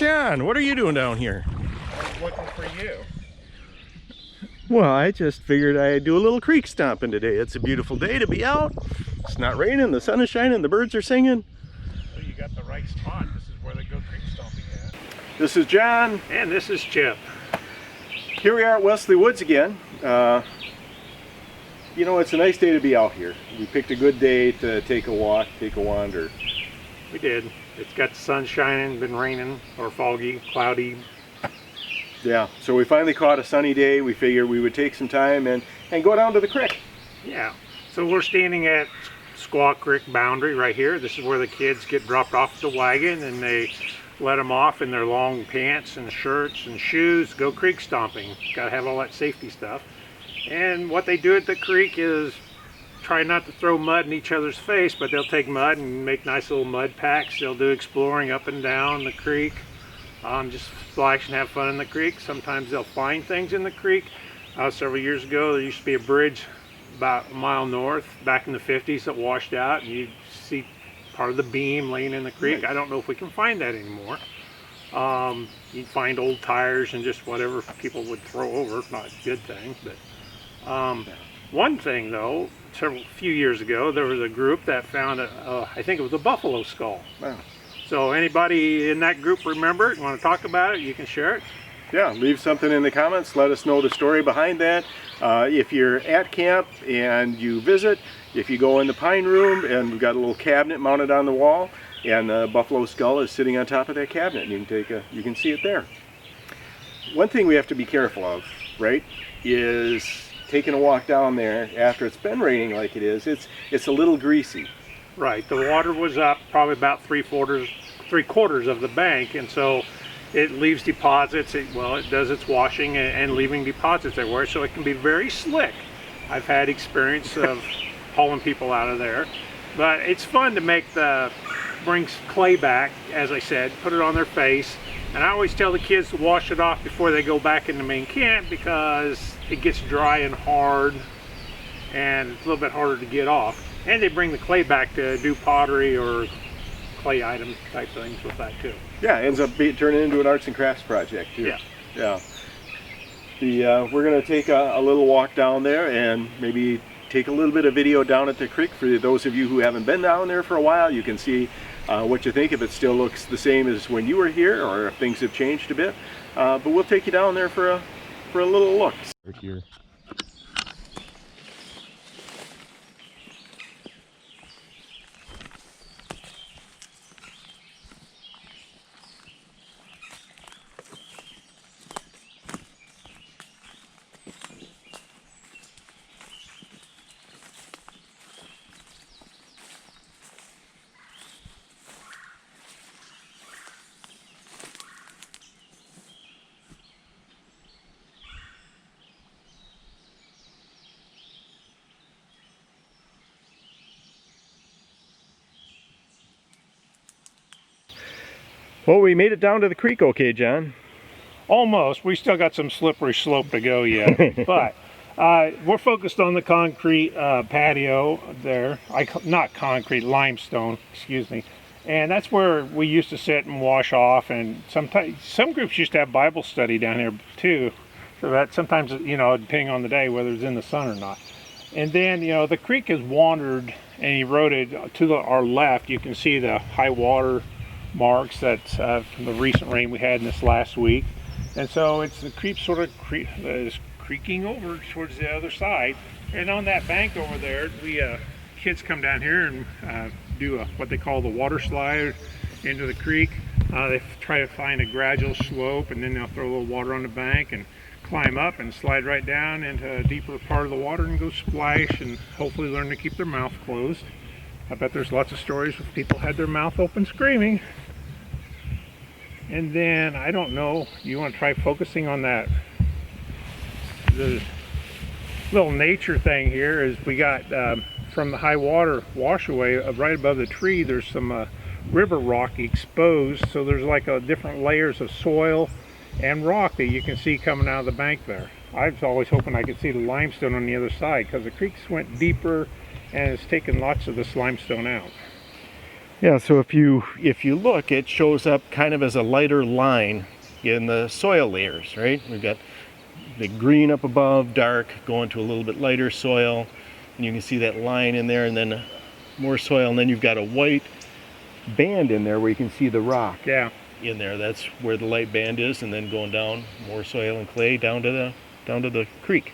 John, what are you doing down here? I was looking for you. Well, I just figured I'd do a little creek stomping today. It's a beautiful day to be out. It's not raining, the sun is shining, the birds are singing. Well, you got the right spot. This is where they go creek stomping at. This is John. And this is Chip. Here we are at Wesley Woods again. You know, it's a nice day to be out here. We picked a good day to take a walk, take a wander. We did. It's got the sun shining, been raining, or foggy, cloudy. Yeah, so we finally caught a sunny day. We figured we would take some time and go down to the creek. Yeah, so we're standing at Squaw Creek boundary right here. This is where the kids get dropped off the wagon and they let them off in their long pants and shirts and shoes, go creek stomping. Got to have all that safety stuff. And what they do at the creek is try not to throw mud in each other's face, but they'll take mud and make nice little mud packs. They'll do exploring up and down the creek. Just splash and have fun in the creek. Sometimes they'll find things in the creek. Several years ago there used to be a bridge about a mile north back in the 50s that washed out, and you'd see part of the beam laying in the creek. I don't know if we can find that anymore. You'd find old tires and just whatever people would throw over. Not a good thing, but one thing though, a few years ago there was a group that found I think it was a buffalo skull. Wow. So anybody in that group remember it, want to talk about it, you can share it. Yeah, leave something in the comments. Let us know the story behind that. If you're at camp and you visit, if you go in the pine room, and we've got a little cabinet mounted on the wall, and the buffalo skull is sitting on top of that cabinet, and you can see it there. One thing we have to be careful of, right, is taking a walk down there after it's been raining like it is. It's a little greasy. Right, the water was up probably about three quarters of the bank, and so it leaves deposits. It does its washing and leaving deposits everywhere, so it can be very slick. I've had experience of hauling people out of there, but it's fun to bring clay back, as I said, put it on their face, and I always tell the kids to wash it off before they go back into main camp because it gets dry and hard, and it's a little bit harder to get off. And they bring the clay back to do pottery or clay item type things with that too. Yeah, it ends up turning into an arts and crafts project too. Yeah. Yeah. We're going to take a little walk down there and maybe take a little bit of video down at the creek. For those of you who haven't been down there for a while, you can see what you think, if it still looks the same as when you were here or if things have changed a bit. But we'll take you down there for a little look. Right here. Well, we made it down to the creek okay, John? Almost. We still got some slippery slope to go yet, but we're focused on the concrete patio there. Not concrete, limestone, excuse me. And that's where we used to sit and wash off, and sometimes some groups used to have Bible study down here too. So that sometimes, depending on the day, whether it's in the sun or not. And then, the creek has wandered and eroded to our left. You can see the high water marks that from the recent rain we had in this last week, and so the creek sort of is creaking over towards the other side. And on that bank over there, kids come down here and do what they call the water slide into the creek. They try to find a gradual slope, and then they'll throw a little water on the bank and climb up and slide right down into a deeper part of the water and go splash, and hopefully learn to keep their mouth closed. I bet there's lots of stories where people had their mouth open screaming. And then, I don't know, you want to try focusing on the little nature thing here is we got from the high water washaway right above the tree, there's some river rock exposed, so there's like different layers of soil and rock that you can see coming out of the bank there. I was always hoping I could see the limestone on the other side because the creeks went deeper and it's taken lots of this limestone out. Yeah, so if you look, it shows up kind of as a lighter line in the soil layers, right? We've got the green up above, dark, going to a little bit lighter soil, and you can see that line in there, and then more soil, and then you've got a white band in there where you can see the rock. Yeah. In there, that's where the light band is, and then going down more soil and clay down to the creek.